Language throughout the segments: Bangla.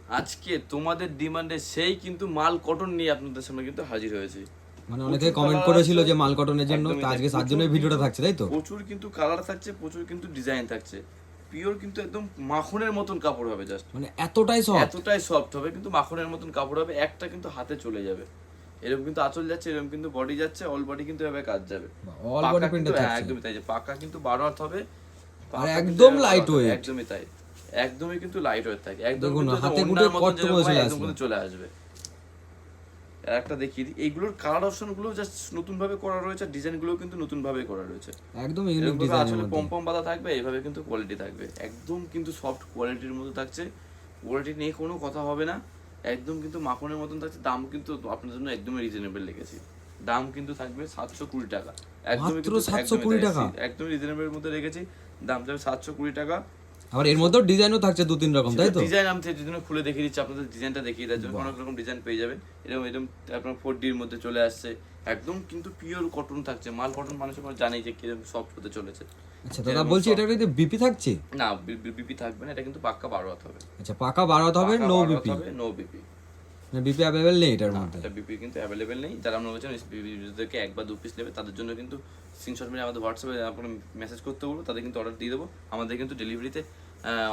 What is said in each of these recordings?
আজকে তোমাদের ডিমান্ডে সেই কিন্তু মাল কটন নিয়ে আপনাদের সামনে কিন্তু হাজির হয়েছে। মানে অনেকে কমেন্ট করেছিল যে মাল কটনের জন্য, তো আজকে তার জন্য ভিডিওটা থাকছে, তাই তো? প্রচুর কিন্তু কালার থাকছে, প্রচুর কিন্তু ডিজাইন থাকছে। পিওর কিন্তু একদম মাখনের মতন কাপড় হবে, জাস্ট মানে এতটাই সফট হবে, কিন্তু মাখনের মতন কাপড় হবে, একটা কিন্তু হাতে চলে যাবে। এরকম কিন্তু আঁচল যাচ্ছে, এরকম কিন্তু বডি যাচ্ছে, অল বডি কিন্তু এভাবে কাজ যাবে। অল বডি প্রিন্টে থাকছে, একদমই তাই, যে পাকা কিন্তু 12 হাত হবে, আর একদম লাইট ওয়েট। একদমই তাই, একদমই কিন্তু লাইট ওয়েট থাকে, একদম দেখুন কিন্তু হাতে গুটে কত চলে আসবে। একটা দেখিয়ে দিই, এইগুলোর কালার অপশন গুলো জাস্ট নতুন ভাবে করা রয়েছে, ডিজাইন গুলো কিন্তু নতুন ভাবে করা রয়েছে, একদম ইউনিক ডিজাইন। আসলে পম বাঁধা থাকবে, এইভাবে কিন্তু কোয়ালিটি থাকবে, একদম কিন্তু সফট কোয়ালিটির মধ্যে থাকছে। কোয়ালিটি নিয়ে কোনো কথা হবে না, একদম কিন্তু মাখনের মতন থাকছে। দাম কিন্তু আপনার জন্য একদমই রিজনেবল রেখেছি, দাম কিন্তু থাকবে 720 টাকা, একদমই মাত্র 720 টাকা, একদম রিজনেবল মধ্যে রেখেছি। দাম যাবে 720 টাকা। আবার এর মধ্যেও ডিজাইনও থাকছে 2-3 রকম, তাই তো? ডিজাইন আমি যদি খুলে দেখিয়ে দিচ্ছি আপনাদের, ডিজাইনটা দেখিয়ে দেওয়ার জন্য অনেক রকম ডিজাইন পেয়ে যাবেন। এরকম এরকম আপনার 4D এর মধ্যে চলে আসছে, একদম কিন্তু পিওর কটন থাকছে। মাল কটন মানুষ জানেই যে কিরকম সফট হতে চলেছে। আচ্ছা দাদা, বলছি এটা কি বিপি থাকছে? না, বিপি থাকবে না, এটা কিন্তু পাক্কা 12 হাত হবে। আচ্ছা, পাকা 12 হাত হবে, নো বিপি? নো বিপি, মানে বিপি अवेलेबल নেই এটার মধ্যে? এটা বিপি কিন্তু अवेलेबल নেই। যারা আমরা বলছেন বিপিদেরকে 1 বা 2 পিস নেবে, তাদের জন্য কিন্তু স্ক্রিনশট মেরে আমাদের হোয়াটসঅ্যাপে আপনারা মেসেজ করতে বলবো, তাদের কিন্তু অর্ডার দিয়ে দেবো। আমাদের কিন্তু ডেলিভারিতে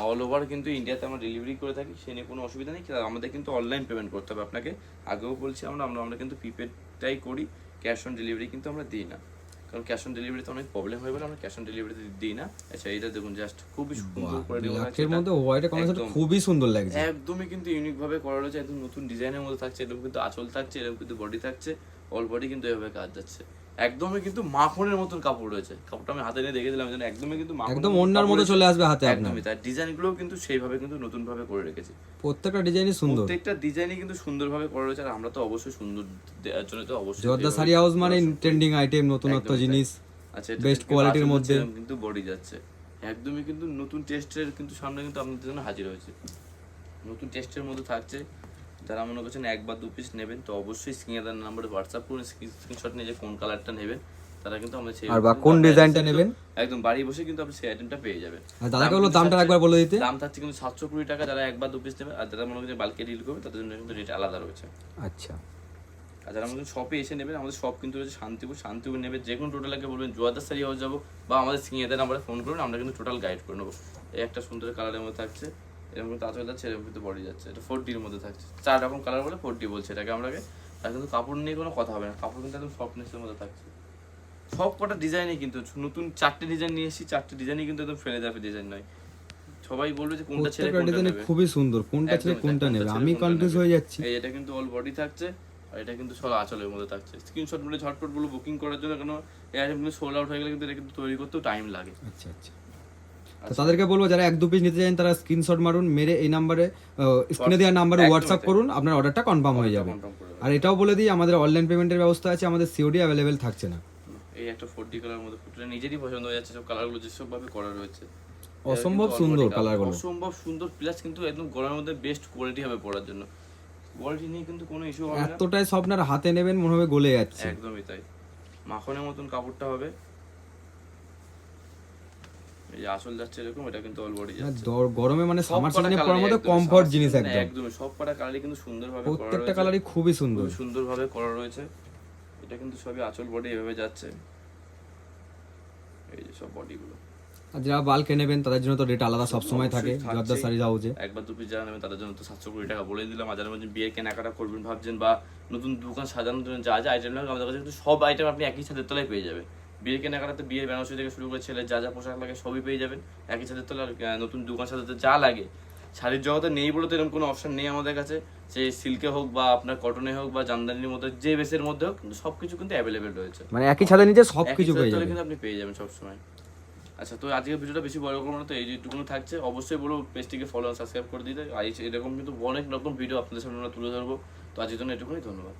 অল ওভার কিন্তু ইন্ডিয়াতে আমরা ডেলিভারি করে থাকি, সে নিয়ে কোনো অসুবিধা নেই। আমাদের কিন্তু অনলাইন পেমেন্ট করতে হবে আপনাকে, আগেও বলছি আমরা কিন্তু প্রিপেডটাই করি, ক্যাশ অন ডেলিভারি কিন্তু আমরা দিই না, কারণ ক্যাশ অন ডেলিভারিতে অনেক প্রবলেম হয়ে বলে আমরা ক্যাশ অন ডেলিভারিতে দিই না। আচ্ছা, এটা দেখুন জাস্ট খুবই সুন্দর করে এর মধ্যে হোয়াইট কম্বিনেশন খুবই সুন্দর লাগছে, একদমই কিন্তু ইউনিক ভাবে করা রয়েছে, একদম নতুন ডিজাইনের মধ্যে থাকছে। এরকম কিন্তু আঁচল থাকছে, এরকম কিন্তু বডি থাকছে, অল বডি কিন্তু এভাবে কাজ যাচ্ছে, একদমই কিন্তু মাখনের মতন কাপড় রয়েছে। কাপড়টা আমি হাতে নিয়ে দেখে দিলাম, একদমই কিন্তু একদম ওন্নার মতো চলে আসবে হাতে আপনার। একদমই তাই, ডিজাইনগুলো কিন্তু সেইভাবে কিন্তু নতুন ভাবে করে রেখেছি, প্রত্যেকটা ডিজাইনই সুন্দর, প্রত্যেকটা ডিজাইনই কিন্তু সুন্দরভাবে করা রয়েছে। আর আমরা তো অবশ্যই সুন্দর দেওয়ার জন্য তো অবশ্যই জর্দা শাড়ি হাউস মানে ট্রেন্ডিং আইটেম, নতুনত্ব জিনিস, আচ্ছা বেস্ট কোয়ালিটির মধ্যে কিন্তু বডি যাচ্ছে, একদমই কিন্তু নতুন টেস্টের কিন্তু সামনে কিন্তু আপনাদের জন্য হাজির হয়েছে, নতুন টেস্টের মধ্যে থাকছে। যারা মনে করছেন 1 বা 2 পিস নেবেন, তো অবশ্যই স্ক্রিনে দেওয়া নাম্বারে হোয়াটসঅ্যাপ করুন, স্ক্রিনশট নিয়ে যে কোন কালারটা নেবেন, তারা কিন্তু আমরা সেই আর বা কোন ডিজাইনটা নেবেন একদম বাড়ি বসে কিন্তু আপনি সেই আইটেমটা পেয়ে যাবেন। আর দাদাকে বলো দামটা একবার বলে দিতে। দাম থাকছে কিন্তু 720 টাকা, যারা 1 বা 2 পিস নেবে। আর যারা মনে করছেন বাল্কে ডিল করবে, তাদের জন্য কিন্তু রেট আলাদা রয়েছে। আচ্ছা, আর যারা আমাদের শপে এসে নেবেন, আমাদের শপ কিন্তু রয়েছে শান্তিপুর নেবে, যে কোনো টোটালকে বলবেন জোয়াদা শাড়ি হাউস যাবো, বা আমাদের স্ক্রিনে নাম্বারে ফোন করুন, আমরা কিন্তু টোটাল গাইড করে নেবো। এই একটা সুন্দর কালারের মধ্যে থাকছে, এরকম কিন্তু আঁচল যাচ্ছে, এরকম কিন্তু বডি যাচ্ছে, এটা 4D এর মধ্যে থাকছে। 4 রকম কালার বলে 4D বলছে এটাকে আমরাকে। আর কিন্তু কাপড় নিয়ে কোনো কথা হবে না, কাপড় কিন্তু একদম সফটনেসের মধ্যে থাকছে। সব কটা ডিজাইনই কিন্তু নতুন 4টে ডিজাইন নিয়ে এসেছি, 4টে ডিজাইনই কিন্তু একদম ফেলে দেওয়া ডিজাইন নয়। সবাই বলবে যে কোনটা ছেড়ে কোনটা নেবে, খুবই সুন্দর, কোনটা ছেড়ে কোনটা নেবে আমি কনফিউজ হয়ে যাচ্ছি। এই এটা কিন্তু অল বডি থাকছে, আর এটা কিন্তু সব আঁচলের মধ্যে থাকছে। স্ক্রিনশট মিলে ঝটপট বলো বুকিং করার জন্য, কেন এই আইটেমগুলো সোল্ড আউট হয়ে গেলে কিন্তু এটা কিন্তু তৈরি করতেও টাইম লাগে। আচ্ছা আচ্ছা, তো তাদেরকে বলবো যারা 1-2 পিস নিতে চান তারা স্ক্রিনশট মারুন, মেরে এই নাম্বারে স্ক্রিনে দেওয়া নাম্বারে হোয়াটসঅ্যাপ করুন, আপনার অর্ডারটা কনফার্ম হয়ে যাবে। আর এটাও বলে দিই আমাদের অনলাইন পেমেন্টের ব্যবস্থা আছে, আমাদের সিওডি अवेलेबल থাকছে না। এই একটা 4D কালার মধ্যে ফুটটা নিজেরই পছন্দ হয়ে যাচ্ছে, সব কালারগুলো যেসব ভাবে করা রয়েছে অসম্ভব সুন্দর কালারগুলো, অসম্ভব সুন্দর, প্লাস কিন্তু একদম গরমের মধ্যে বেস্ট কোয়ালিটি হবে পরার জন্য, কোয়ালিটি নিয়ে কিন্তু কোনো ইস্যু হবে না। এতটাই সব আপনার হাতে নেবেন মনে হবে গলে যাচ্ছে, একদমই তাই, মাখনের মতন কাপড়টা হবে। এই যে আসল যাচ্ছে এরকম, এটা কিন্তু অল বডি যাচ্ছে, গরমে মানে সামার সিজনে পরার মতো কমফর্ট জিনিস একদম সব কটা কালারই কিন্তু সুন্দরভাবে করা রয়েছে, প্রত্যেকটা কালারই খুবই সুন্দর, সুন্দরভাবে করা রয়েছে। এটা কিন্তু সবই আঁচল বডি এভাবে যাচ্ছে, এই যে সব বডিগুলো। আর যারা বাল্কে নেবেন তাদের জন্য তো রেট আলাদা সব সময় থাকে জর্দা শাড়ি হাউসে। 1 বা 2 পিস যারা নেবেন তাদের জন্য তো 720 টাকা বলে দিলাম। আর যারা বিয়ের কেনাকাটা করবেন ভাবছেন, বা নতুন দোকান সাজানোর জন্য যা যা আইটেম লাগবে আমাদের কাছে কিন্তু সব আইটেম আপনি একই ছাদের তলায় পেয়ে যাবেন। বিয়ের কেনাকাটাতে বিয়ের বেনারসি থেকে শুরু করে ছেলের যা যা পোশাক লাগে সবই পেয়ে যাবেন একই ছাদের তলায়। নতুন দোকান সাজাতে যা লাগে শাড়ির জগতে নেই বলে তো এরকম কোনো অপশন নেই আমাদের কাছে, যে সিল্কে হোক বা আপনার কটনে হোক বা জামদানির মধ্যে যে বেসের মধ্যে হোক, কিন্তু সবকিছু কিন্তু অ্যাভেলেবেল রয়েছে, মানে একই ছাদের নিচে সবকিছু পেয়ে যাবেন, কিন্তু আপনি পেয়ে যাবেন সবসময়। আচ্ছা, তো আজকের ভিডিওটা বেশি বড় করবো না, তো এই যেটুকুনো থাকছে। অবশ্যই বলবো পেজটিকে ফলো আর সাবস্ক্রাইব করে দিতে, আর এরকম কিন্তু অনেক রকম ভিডিও আপনাদের সামনে আমরা তুলে ধরবো। তো আজকের জন্য এটুকুই, ধন্যবাদ।